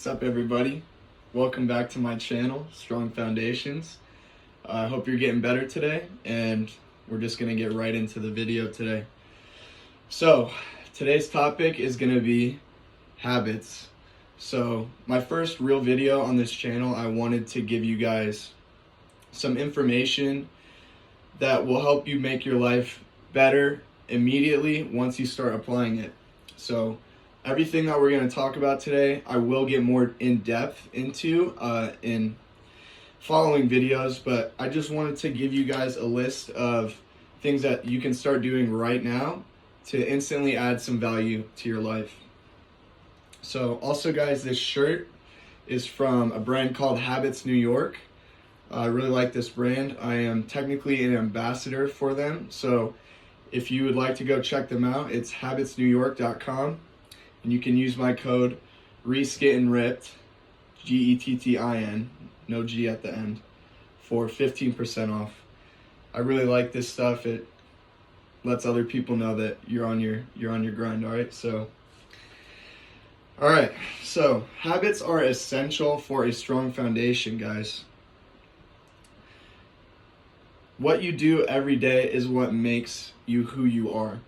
What's up, everybody? Welcome back to my channel, Strong Foundations. I hope you're getting better today, and we're just going to get right into the video today. So, today's topic is going to be habits. So, my first real video on this channel, I wanted to give you guys some information that will help you make your life better immediately once you start applying it. So, everything that we're going to talk about today, I will get more in depth into in following videos, but I just wanted to give you guys a list of things that you can start doing right now to instantly add some value to your life. So also, guys, this shirt is from a brand called Habits New York. I really like this brand. I am technically an ambassador for them, so if you would like to go check them out, it's habitsnewyork.com. And you can use my code RESKITTINRIPPED, GETTIN, no G at the end, for 15% off. I really like this stuff. It lets other people know that you're on your grind. All right. So habits are essential for a strong foundation, guys. What you do every day is what makes you who you are.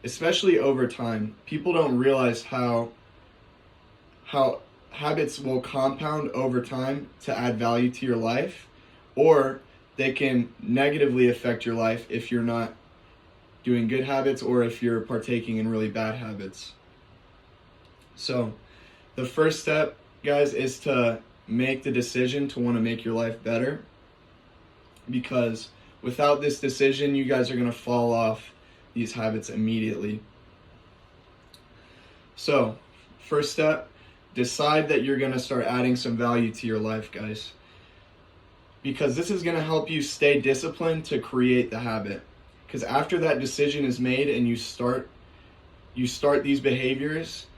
Especially over time, people don't realize how habits will compound over time to add value to your life, or they can negatively affect your life if you're not doing good habits or if you're partaking in really bad habits. So the first step, guys, is to make the decision to want to make your life better, because without this decision, you guys are going to fall off these habits immediately. So, first step, decide that you're going to start adding some value to your life, guys. Because this is going to help you stay disciplined to create the habit. Because after that decision is made and you start these behaviors,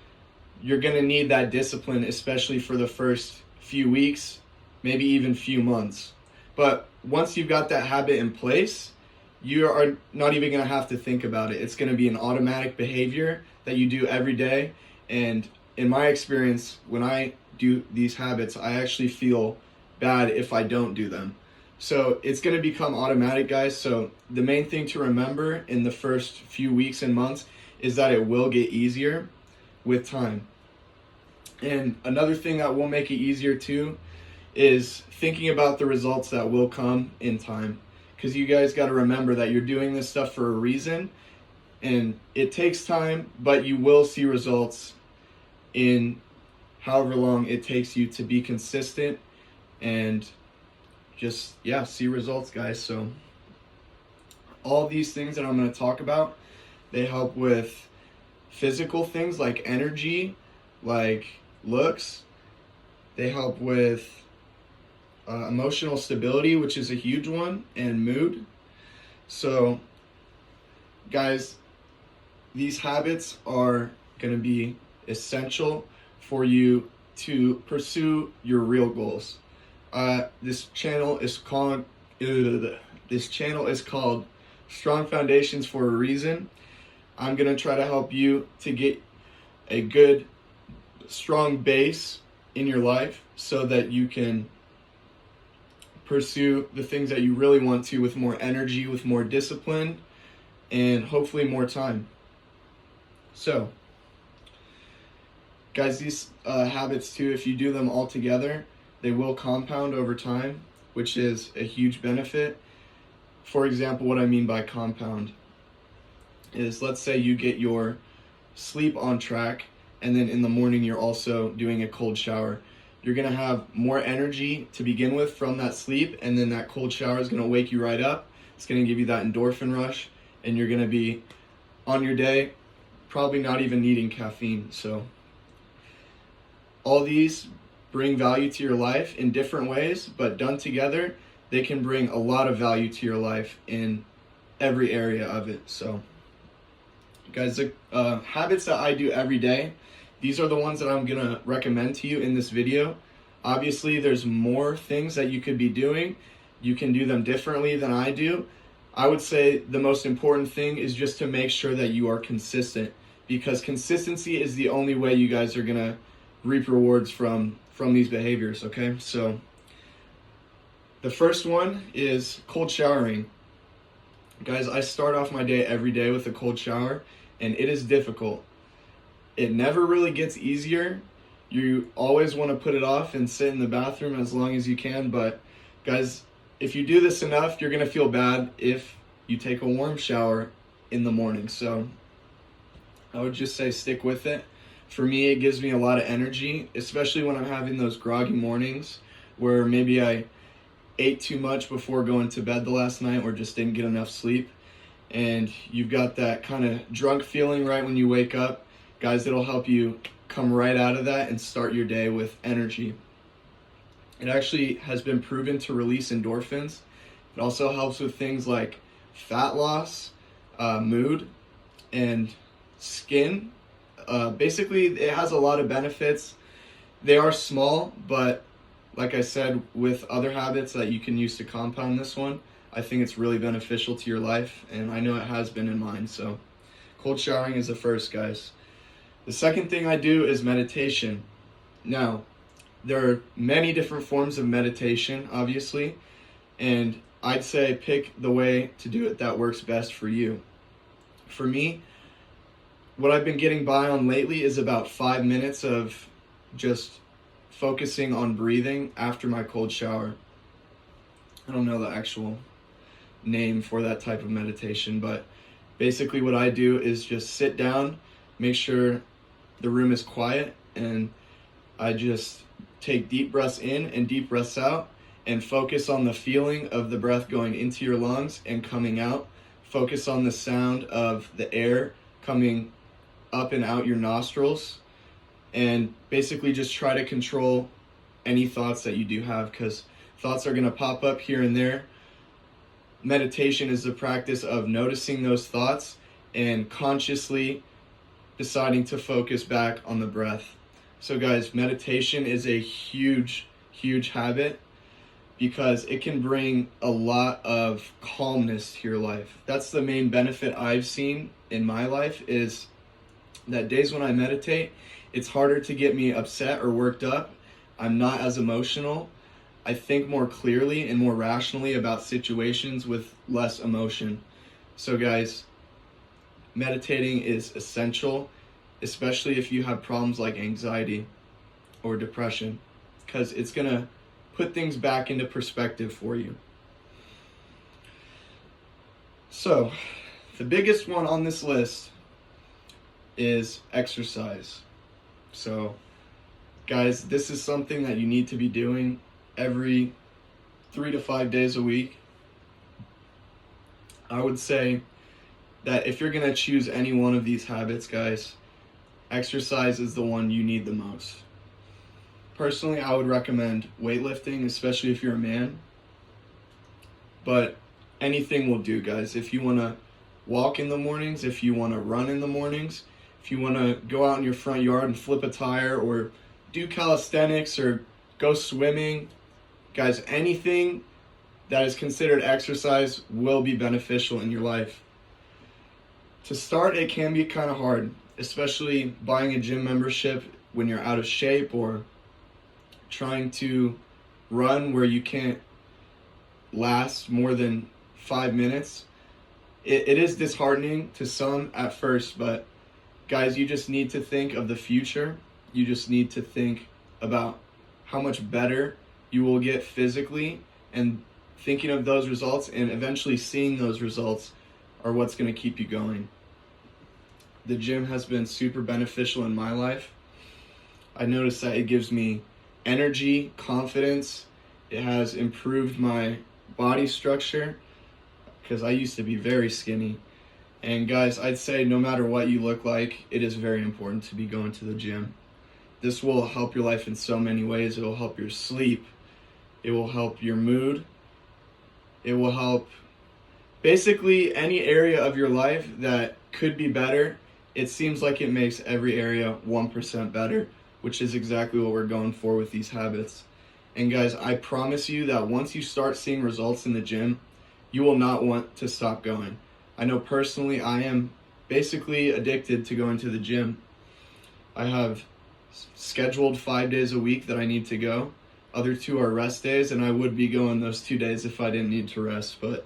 you're going to need that discipline, especially for the first few weeks, maybe even few months. But once you've got that habit in place, you are not even going to have to think about it. It's going to be an automatic behavior that you do every day. And in my experience, when I do these habits, I actually feel bad if I don't do them. So it's going to become automatic, guys. So the main thing to remember in the first few weeks and months is that it will get easier with time. And another thing that will make it easier too is thinking about the results that will come in time. Because you guys got to remember that you're doing this stuff for a reason, and it takes time, but you will see results in however long it takes you to be consistent and just, see results, guys. So all these things that I'm going to talk about, they help with physical things like energy, like looks. They help with emotional stability, which is a huge one, and mood. So, guys, these habits are going to be essential for you to pursue your real goals. This channel is called Strong Foundations for a reason. I'm going to try to help you to get a good, strong base in your life so that you can pursue the things that you really want to with more energy, with more discipline, and hopefully more time. So, guys, these habits too, if you do them all together, they will compound over time, which is a huge benefit. For example, what I mean by compound is, let's say you get your sleep on track, and then in the morning you're also doing a cold shower. You're going to have more energy to begin with from that sleep, and then that cold shower is going to wake you right up. It's going to give you that endorphin rush, and you're going to be on your day, probably not even needing caffeine. So all these bring value to your life in different ways, but done together, they can bring a lot of value to your life in every area of it. So, guys, the habits that I do every day, these are the ones that I'm going to recommend to you in this video. Obviously, there's more things that you could be doing. You can do them differently than I do. I would say the most important thing is just to make sure that you are consistent, because consistency is the only way you guys are going to reap rewards from these behaviors, okay? So the first one is cold showering. Guys, I start off my day every day with a cold shower, and it is difficult. It never really gets easier. You always want to put it off and sit in the bathroom as long as you can, but guys, if you do this enough, you're going to feel bad if you take a warm shower in the morning. So I would just say stick with it. For me, it gives me a lot of energy, especially when I'm having those groggy mornings where maybe I ate too much before going to bed the last night or just didn't get enough sleep. And you've got that kind of drunk feeling right when you wake up. Guys, it'll help you come right out of that and start your day with energy. It actually has been proven to release endorphins. It also helps with things like fat loss, mood, and skin. Basically, it has a lot of benefits. They are small, but like I said, with other habits that you can use to compound this one, I think it's really beneficial to your life, and I know it has been in mine. So cold showering is the first, guys. The second thing I do is meditation. Now, there are many different forms of meditation, obviously, and I'd say pick the way to do it that works best for you. For me, what I've been getting by on lately is about 5 minutes of just focusing on breathing after my cold shower. I don't know the actual name for that type of meditation, but basically what I do is just sit down, make sure the room is quiet, and I just take deep breaths in and deep breaths out and focus on the feeling of the breath going into your lungs and coming out. Focus on the sound of the air coming up and out your nostrils, and basically just try to control any thoughts that you do have, because thoughts are going to pop up here and there. Meditation is the practice of noticing those thoughts and consciously deciding to focus back on the breath. So guys, meditation is a huge habit because it can bring a lot of calmness to your life. That's the main benefit I've seen in my life, is that days when I meditate, it's harder to get me upset or worked up. I'm not as emotional. I think more clearly and more rationally about situations with less emotion. So guys, meditating is essential, especially if you have problems like anxiety or depression, because it's going to put things back into perspective for you. So, the biggest one on this list is exercise. So, guys, this is something that you need to be doing every 3 to 5 days a week. I would say that if you're going to choose any one of these habits, guys, exercise is the one you need the most. Personally, I would recommend weightlifting, especially if you're a man. But anything will do, guys. If you want to walk in the mornings, if you want to run in the mornings, if you want to go out in your front yard and flip a tire or do calisthenics or go swimming, guys, anything that is considered exercise will be beneficial in your life. To start, it can be kind of hard, especially buying a gym membership when you're out of shape or trying to run where you can't last more than 5 minutes. It is disheartening to some at first, but guys, you just need to think of the future. You just need to think about how much better you will get physically, and thinking of those results and eventually seeing those results are what's going to keep you going. The gym has been super beneficial in my life. I noticed that it gives me energy, confidence. It has improved my body structure because I used to be very skinny. And guys, I'd say no matter what you look like, it is very important to be going to the gym. This will help your life in so many ways. It will help your sleep. It will help your mood. It will help basically any area of your life that could be better. It seems like it makes every area 1% better, which is exactly what we're going for with these habits. And guys, I promise you that once you start seeing results in the gym, you will not want to stop going. I know personally I am basically addicted to going to the gym. I have scheduled 5 days a week that I need to go. Other 2 are rest days, and I would be going those 2 days if I didn't need to rest. But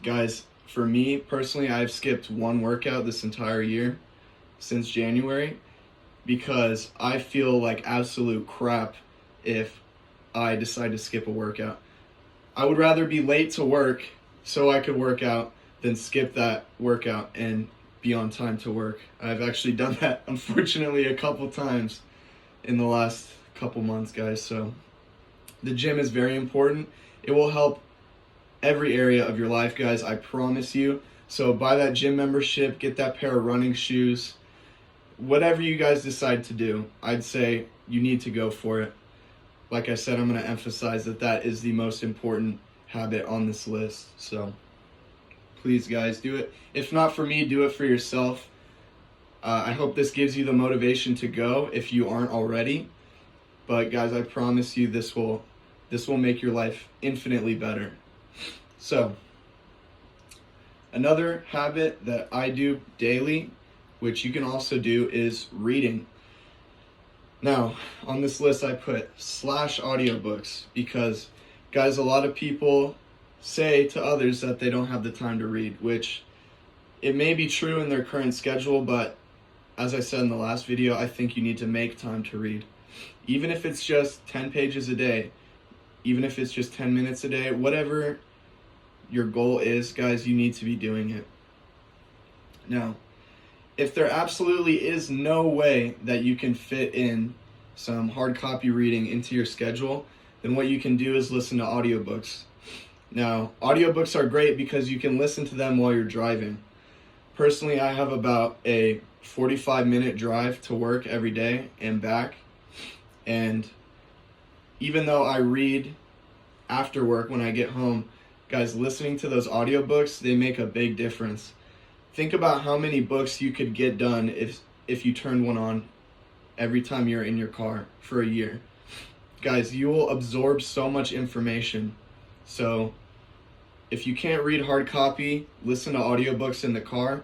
guys, for me personally, I've skipped 1 workout this entire year since January because I feel like absolute crap if I decide to skip a workout. I would rather be late to work so I could work out than skip that workout and be on time to work. I've actually done that, unfortunately, a couple times in the last couple months, guys. So the gym is very important. It will help every area of your life, guys, I promise you. So buy that gym membership, get that pair of running shoes. Whatever you guys decide to do, I'd say you need to go for it. Like I said, I'm going to emphasize that that is the most important habit on this list. So please, guys, do it. If not for me, do it for yourself. I hope this gives you the motivation to go if you aren't already. But guys, I promise you this will make your life infinitely better. So another habit that I do daily, which you can also do, is reading. Now, on this list I put / audiobooks because, guys, a lot of people say to others that they don't have the time to read, which it may be true in their current schedule, but as I said in the last video, I think you need to make time to read. Even if it's just 10 pages a day, even if it's just 10 minutes a day, whatever your goal is, guys, you need to be doing it. Now, if there absolutely is no way that you can fit in some hard copy reading into your schedule, then what you can do is listen to audiobooks. Now, audiobooks are great because you can listen to them while you're driving. Personally, I have about a 45-minute drive to work every day and back. And even though I read after work when I get home, guys, listening to those audiobooks, they make a big difference. Think about how many books you could get done if you turned one on every time you're in your car for a year. Guys, you will absorb so much information. So if you can't read hard copy, listen to audiobooks in the car.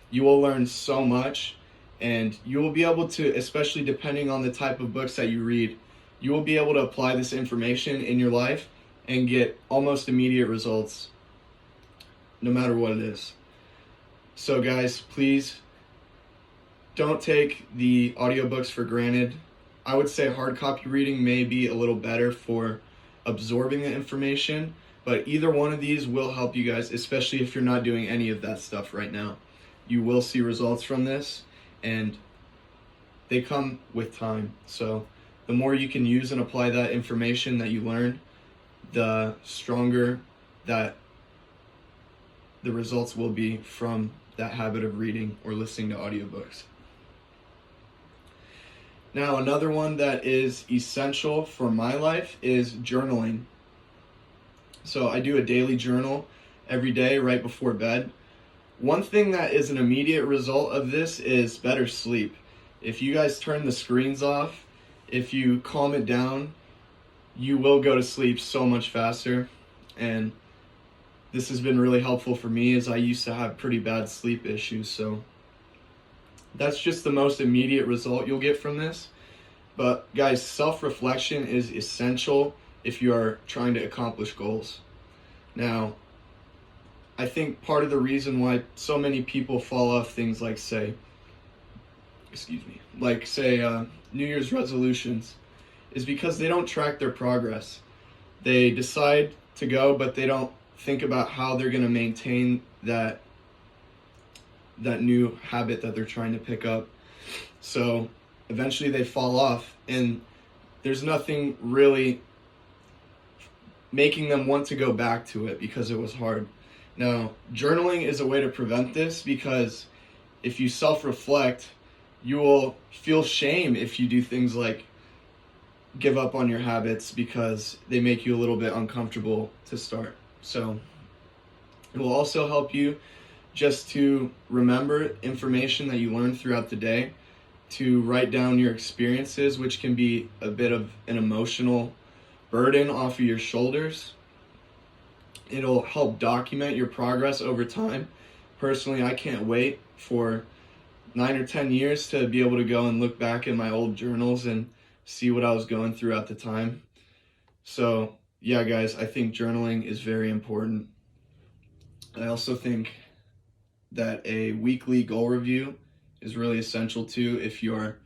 You will learn so much, and you will be able to, especially depending on the type of books that you read, you will be able to apply this information in your life and get almost immediate results, no matter what it is. So guys, please don't take the audiobooks for granted. I would say hard copy reading may be a little better for absorbing the information, but either one of these will help you guys, especially if you're not doing any of that stuff right now. You will see results from this, and they come with time. So the more you can use and apply that information that you learn, the stronger that the results will be from that habit of reading or listening to audiobooks. Now, another one that is essential for my life is journaling. So I do a daily journal every day right before bed. One thing that is an immediate result of this is better sleep. If you guys turn the screens off, if you calm it down, you will go to sleep so much faster. And this has been really helpful for me as I used to have pretty bad sleep issues. So that's just the most immediate result you'll get from this. But guys, self-reflection is essential if you are trying to accomplish goals. Now, I think part of the reason why so many people fall off things like New Year's resolutions is because they don't track their progress. They decide to go, but they don't think about how they're going to maintain that new habit that they're trying to pick up. So eventually they fall off, and there's nothing really making them want to go back to it because it was hard. Now, journaling is a way to prevent this, because if you self-reflect, you will feel shame if you do things like give up on your habits because they make you a little bit uncomfortable to start. So it will also help you just to remember information that you learned throughout the day, to write down your experiences, which can be a bit of an emotional burden off of your shoulders. It'll help document your progress over time. Personally, I can't wait for 9 or 10 years to be able to go and look back at my old journals and see what I was going through at the time. So yeah, guys, I think journaling is very important. I also think that a weekly goal review is really essential too if you're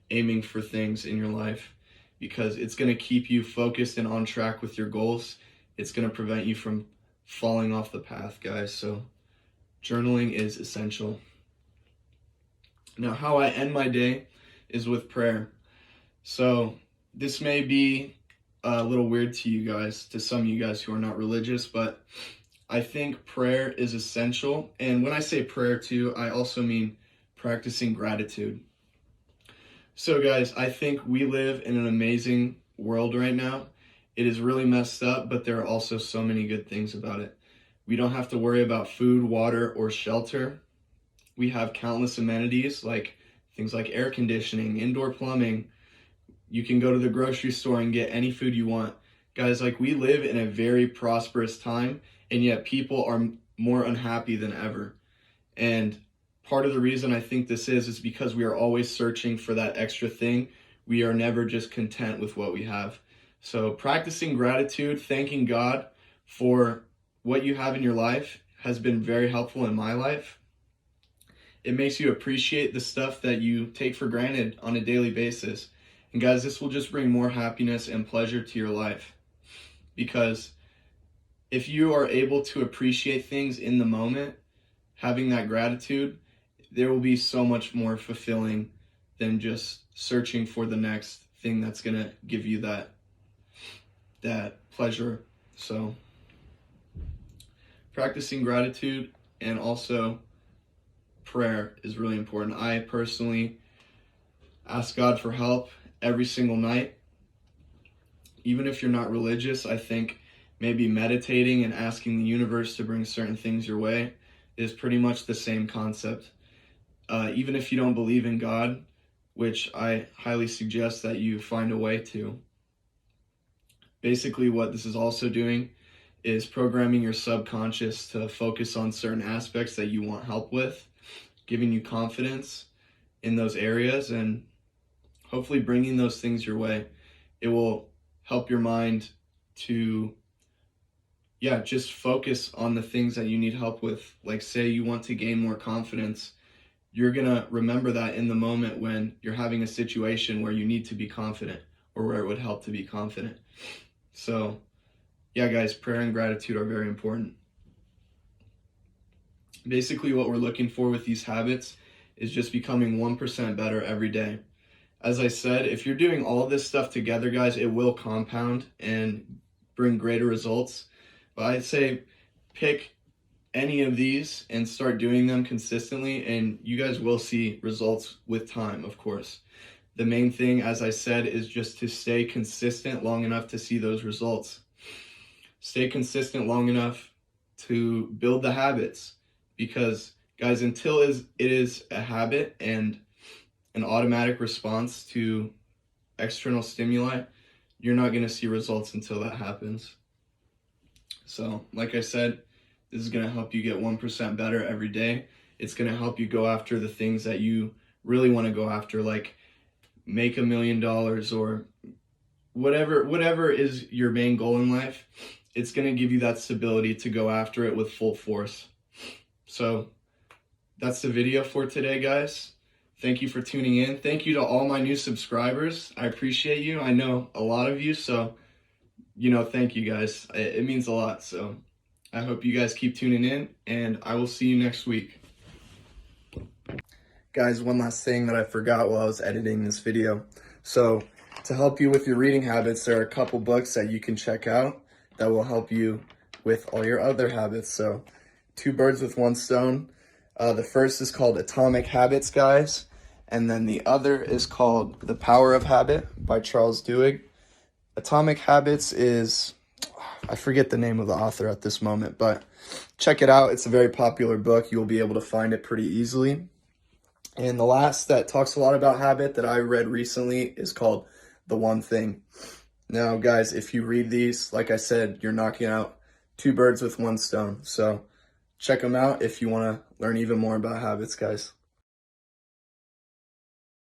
aiming for things in your life, because it's going to keep you focused and on track with your goals. It's going to prevent you from falling off the path, guys. So journaling is essential. Now, how I end my day is with prayer. So this may be a little weird to you guys, to some of you guys who are not religious, but I think prayer is essential. And when I say prayer too, I also mean practicing gratitude. So guys, I think we live in an amazing world right now. It is really messed up, but there are also so many good things about it. We don't have to worry about food, water, or shelter. We have countless amenities like things like air conditioning, indoor plumbing. You can go to the grocery store and get any food you want. Guys, like, we live in a very prosperous time, and yet people are more unhappy than ever. And part of the reason I think this is because we are always searching for that extra thing. We are never just content with what we have. So practicing gratitude, thanking God for what you have in your life has been very helpful in my life. It makes you appreciate the stuff that you take for granted on a daily basis. And guys, this will just bring more happiness and pleasure to your life. Because if you are able to appreciate things in the moment, having that gratitude, there will be so much more fulfilling than just searching for the next thing that's going to give you that pleasure. So practicing gratitude and also prayer is really important. I personally ask God for help every single night. Even if you're not religious, I think maybe meditating and asking the universe to bring certain things your way is pretty much the same concept. Even if you don't believe in God, which I highly suggest that you find a way to. Basically, what this is also doing is programming your subconscious to focus on certain aspects that you want help with, giving you confidence in those areas, and hopefully bringing those things your way. It will help your mind to, just focus on the things that you need help with. Like, say you want to gain more confidence, you're going to remember that in the moment when you're having a situation where you need to be confident or where it would help to be confident. So, guys, prayer and gratitude are very important. Basically, what we're looking for with these habits is just becoming 1% better every day. As I said, if you're doing all of this stuff together, guys, it will compound and bring greater results. But I'd say pick any of these and start doing them consistently, and you guys will see results with time, of course. The main thing, as I said, is just to stay consistent long enough to see those results. Stay consistent long enough to build the habits, because, guys, until it is a habit and an automatic response to external stimuli, you're not going to see results until that happens. So, like I said, this is going to help you get 1% better every day. It's going to help you go after the things that you really want to go after, like make $1 million or whatever is your main goal in life. It's going to give you that stability to go after it with full force. So that's the video for today, guys. Thank you for tuning in. Thank you to all my new subscribers. I appreciate you. I know a lot of you, so, thank you, guys. It means a lot. So I hope you guys keep tuning in, and I will see you next week. Guys, one last thing that I forgot while I was editing this video. So to help you with your reading habits, there are a couple books that you can check out that will help you with all your other habits. So 2 birds with 1 stone. The first is called Atomic Habits, guys. And then the other is called The Power of Habit by Charles Duhigg. Atomic Habits is, I forget the name of the author at this moment, but check it out. It's a very popular book. You'll be able to find it pretty easily. And the last that talks a lot about habit that I read recently is called The One Thing. Now, guys, if you read these, like I said, you're knocking out 2 birds with 1 stone. So check them out if you want to learn even more about habits, guys.